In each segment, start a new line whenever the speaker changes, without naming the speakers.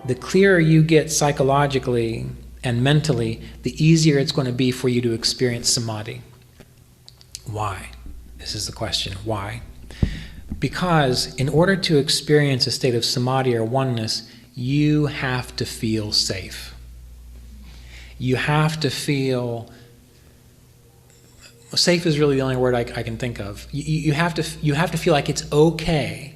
the clearer you get psychologically and mentally, the easier it's going to be for you to experience samadhi. Why? This is the question. Why? Because in order to experience a state of samadhi or oneness, you have to feel safe. You have to feel... Safe is really the only word I can think of. You have to feel like it's okay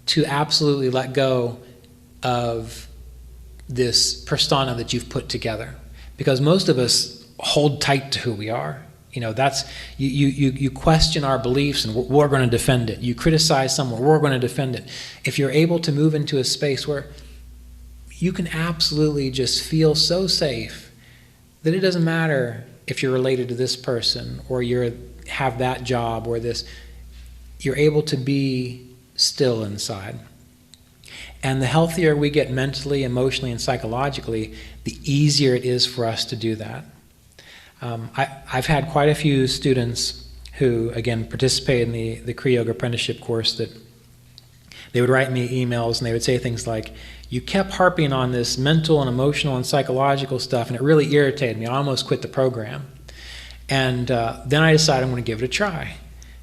to absolutely let go of this persona that you've put together. Because most of us hold tight to who we are. You know, that's you question our beliefs and we're going to defend it. You criticize someone, we're going to defend it. If you're able to move into a space where you can absolutely just feel so safe that it doesn't matter if you're related to this person or have that job or this, you're able to be still inside. And the healthier we get mentally, emotionally, and psychologically, the easier it is for us to do that. I've had quite a few students who, again, participate in the Kriya Yoga apprenticeship course that they would write me emails and they would say things like, you kept harping on this mental and emotional and psychological stuff and it really irritated me. I almost quit the program. And then I decided I'm going to give it a try.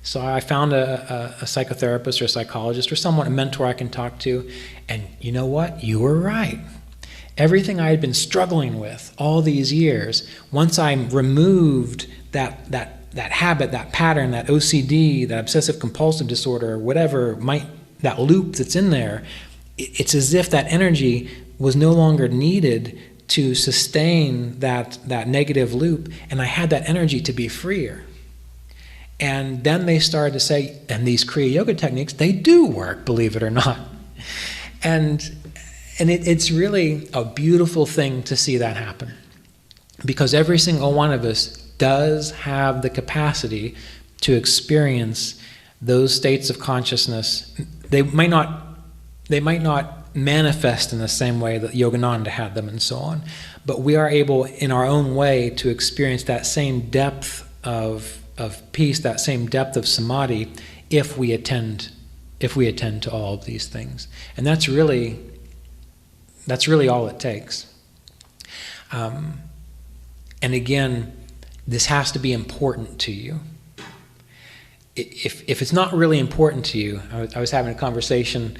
So I found a psychotherapist or a psychologist or someone, a mentor I can talk to. And you know what? You were right. Everything I had been struggling with all these years, once I removed that habit, that pattern, that OCD, that obsessive compulsive disorder, whatever, that loop that's in there, it's as if that energy was no longer needed to sustain that negative loop, and I had that energy to be freer. And then they started to say, and these Kriya Yoga techniques, they do work, believe it or not. And it's really a beautiful thing to see that happen. Because every single one of us does have the capacity to experience those states of consciousness. They might not manifest in the same way that Yogananda had them and so on, but we are able in our own way to experience that same depth of peace, that same depth of samadhi if we attend to all of these things. And that's really all it takes. And again, this has to be important to you. If it's not really important to you, I was having a conversation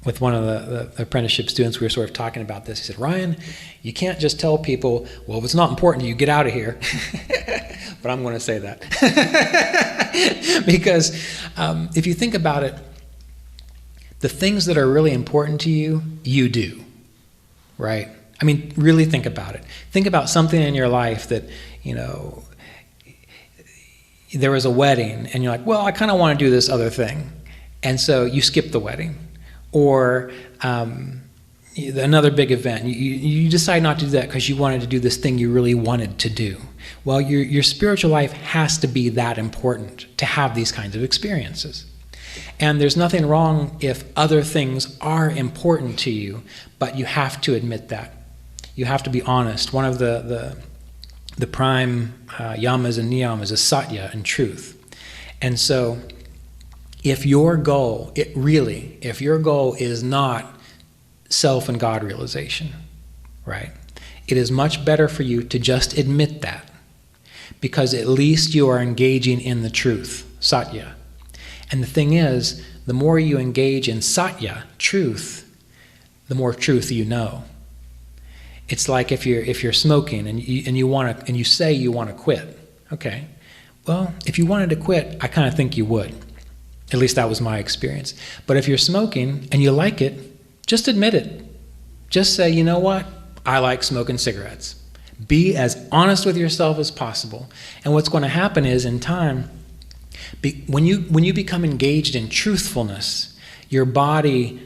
with one of the apprenticeship students. We were sort of talking about this. He said, Ryan, you can't just tell people, well, if it's not important to you, get out of here. But I'm going to say that. Because if you think about it, the things that are really important to you, you do, right? I mean, really think about it. Think about something in your life that, there was a wedding and you're like, well, I kind of want to do this other thing. And so you skip the wedding. Or another big event, you decide not to do that because you wanted to do this thing you really wanted to do. Well, your spiritual life has to be that important to have these kinds of experiences. And there's nothing wrong if other things are important to you, but you have to admit that. You have to be honest. One of the prime yamas and niyamas is satya and truth. And so if your goal is not self and God realization, right? It is much better for you to just admit that, because at least you are engaging in the truth, satya. And the thing is, the more you engage in satya, truth, the more truth you know. It's like if you're smoking and you say you want to quit. Okay. Well, if you wanted to quit, I kind of think you would. At least that was my experience. But if you're smoking and you like it, just admit it. Just say, you know what? I like smoking cigarettes. Be as honest with yourself as possible. And what's going to happen is, in time, when you become engaged in truthfulness, your body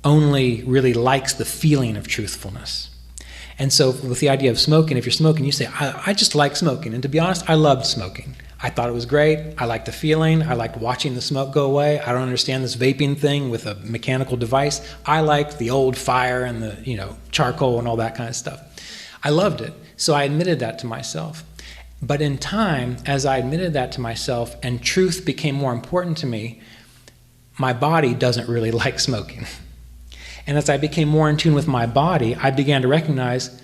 only really likes the feeling of truthfulness. And so with the idea of smoking, if you're smoking, you say, I just like smoking. And to be honest, I loved smoking. I thought it was great. I liked the feeling. I liked watching the smoke go away. I don't understand this vaping thing with a mechanical device. I liked the old fire and the charcoal and all that kind of stuff. I loved it. So I admitted that to myself. But in time, as I admitted that to myself and truth became more important to me, my body doesn't really like smoking. And as I became more in tune with my body, I began to recognize,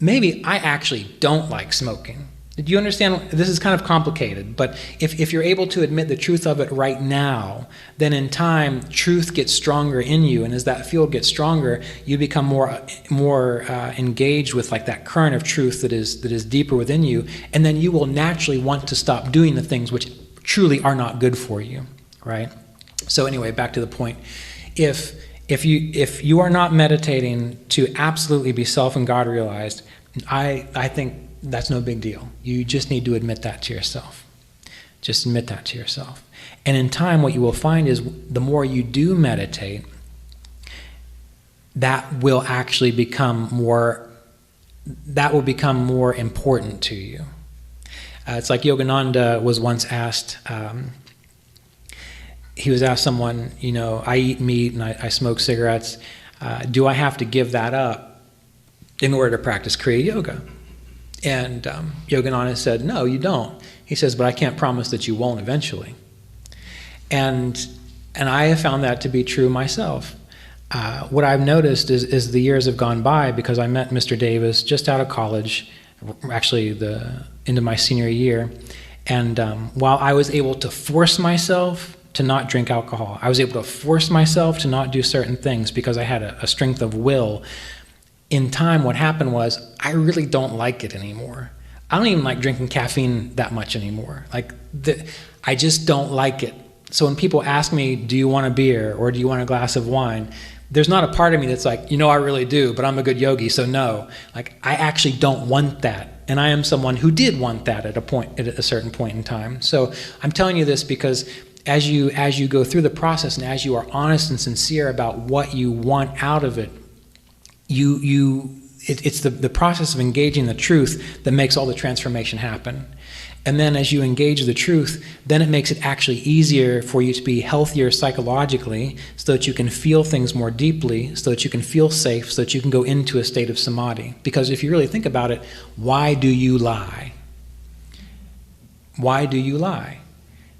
maybe I actually don't like smoking. Do you understand? This is kind of complicated, but if you're able to admit the truth of it right now, then in time, truth gets stronger in you, and as that field gets stronger, you become more engaged with like that current of truth that is deeper within you, and then you will naturally want to stop doing the things which truly are not good for you, right? So anyway, back to the point. If you are not meditating to absolutely be self and God realized, I think that's no big deal. You just need to admit that to yourself. Just admit that to yourself. And in time, what you will find is the more you do meditate, that will actually become more important to you. It's like Yogananda was once asked, he was asked someone, I eat meat and I smoke cigarettes. Do I have to give that up in order to practice Kriya Yoga? And Yogananda said, no, you don't. He says, but I can't promise that you won't eventually. And I have found that to be true myself. What I've noticed is the years have gone by, because I met Mr. Davis just out of college, actually the end of my senior year. And while I was able to force myself to not drink alcohol, I was able to force myself to not do certain things because I had a strength of will. In time, what happened was, I really don't like it anymore. I don't even like drinking caffeine that much anymore. I just don't like it. So when people ask me, do you want a beer or do you want a glass of wine? There's not a part of me that's like, I really do, but I'm a good yogi, so no. I actually don't want that. And I am someone who did want that at a certain point in time. So I'm telling you this because as you go through the process and as you are honest and sincere about what you want out of it, it's the process of engaging the truth that makes all the transformation happen. And then as you engage the truth, then it makes it actually easier for you to be healthier psychologically, so that you can feel things more deeply, so that you can feel safe, so that you can go into a state of samadhi. Because if you really think about it, why do you lie? Why do you lie?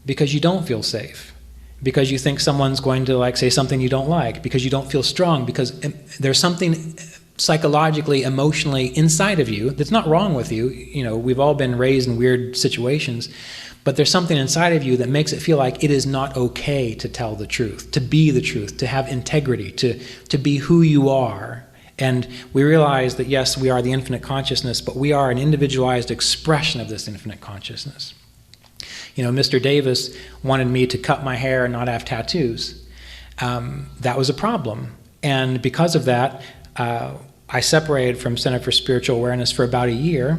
Because you don't feel safe. Because you think someone's going to say something you don't like, because you don't feel strong, because there's something psychologically, emotionally inside of you that's not wrong with you. We've all been raised in weird situations, but there's something inside of you that makes it feel like it is not okay to tell the truth, to be the truth, to have integrity, to be who you are. And we realize that yes, we are the infinite consciousness, but we are an individualized expression of this infinite consciousness. Mr. Davis wanted me to cut my hair and not have tattoos. That was a problem. And because of that, I separated from Center for Spiritual Awareness for about a year,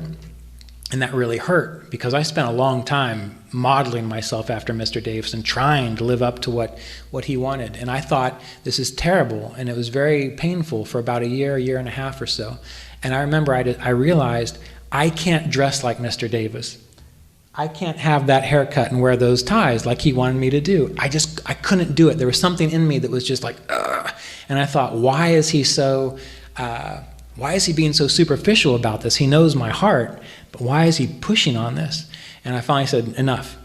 and that really hurt because I spent a long time modeling myself after Mr. Davis and trying to live up to what he wanted. And I thought, this is terrible, and it was very painful for about a year and a half or so. And I remember I realized I can't dress like Mr. Davis. I can't have that haircut and wear those ties like he wanted me to do. I couldn't do it. There was something in me that was just like, ugh. And I thought, why is he being so superficial about this? He knows my heart, but why is he pushing on this? And I finally said, enough.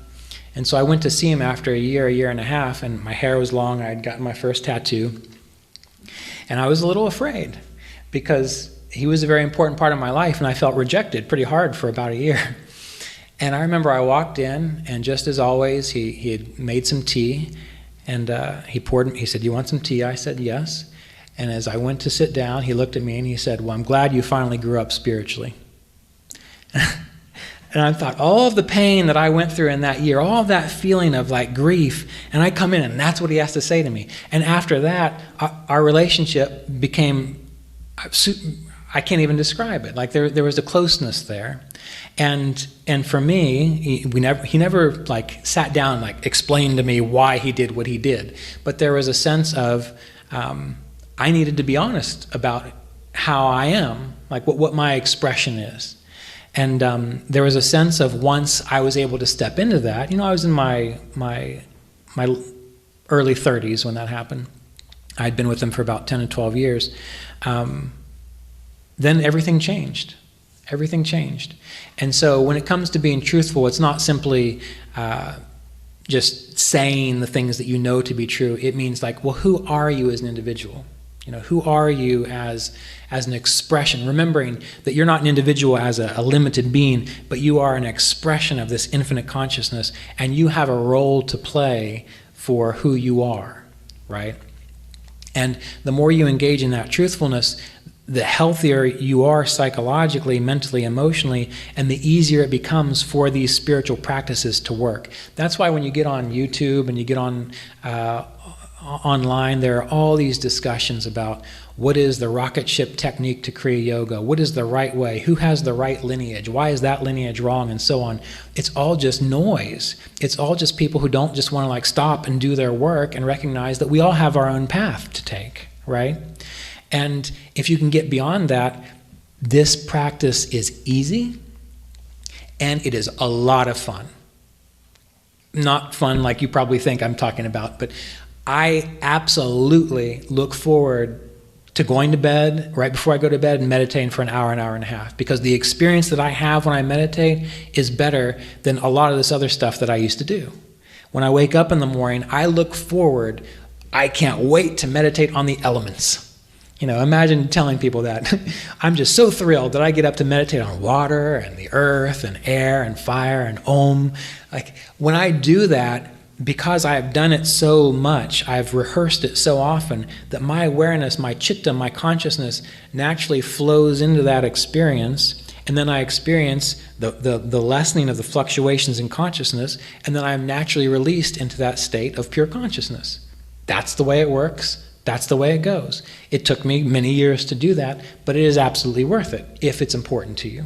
And so I went to see him after a year and a half, and my hair was long. I had gotten my first tattoo. And I was a little afraid because he was a very important part of my life, and I felt rejected pretty hard for about a year. And I remember I walked in, and just as always, he had made some tea, and he said, "You want some tea?" I said, "Yes." And as I went to sit down, he looked at me and he said, "Well, I'm glad you finally grew up spiritually." And I thought, all of the pain that I went through in that year, all of that feeling of grief, and I come in and that's what he has to say to me. And after that, our relationship became, I can't even describe it. There was a closeness there. And for me, he never sat down and explained to me why he did what he did. But there was a sense of, I needed to be honest about how I am, what my expression is. And there was a sense of, once I was able to step into that, I was in my early 30s when that happened. I'd been with him for about 10 and 12 years. Then everything changed. Everything changed. And so when it comes to being truthful, it's not simply just saying the things that you know to be true. It means well, who are you as an individual? Who are you as an expression? Remembering that you're not an individual as a limited being, but you are an expression of this infinite consciousness, and you have a role to play for who you are, right? And the more you engage in that truthfulness, the healthier you are psychologically, mentally, emotionally, and the easier it becomes for these spiritual practices to work. That's why when you get on YouTube and you get on online, there are all these discussions about what is the rocket ship technique to Kriya Yoga, what is the right way, who has the right lineage, why is that lineage wrong, and so on. It's all just noise. It's all just people who don't just want to stop and do their work and recognize that we all have our own path to take, right? And if you can get beyond that, this practice is easy and it is a lot of fun. Not fun like you probably think I'm talking about, but I absolutely look forward to going to bed, right before I go to bed, and meditating for an hour and a half, because the experience that I have when I meditate is better than a lot of this other stuff that I used to do. When I wake up in the morning, I look forward, I can't wait to meditate on the elements. Imagine telling people that. I'm just so thrilled that I get up to meditate on water and the earth and air and fire and Om. When I do that, because I have done it so much, I've rehearsed it so often, that my awareness, my chitta, my consciousness naturally flows into that experience, and then I experience the lessening of the fluctuations in consciousness, and then I'm naturally released into that state of pure consciousness. That's the way it works. That's the way it goes. It took me many years to do that, but it is absolutely worth it if it's important to you.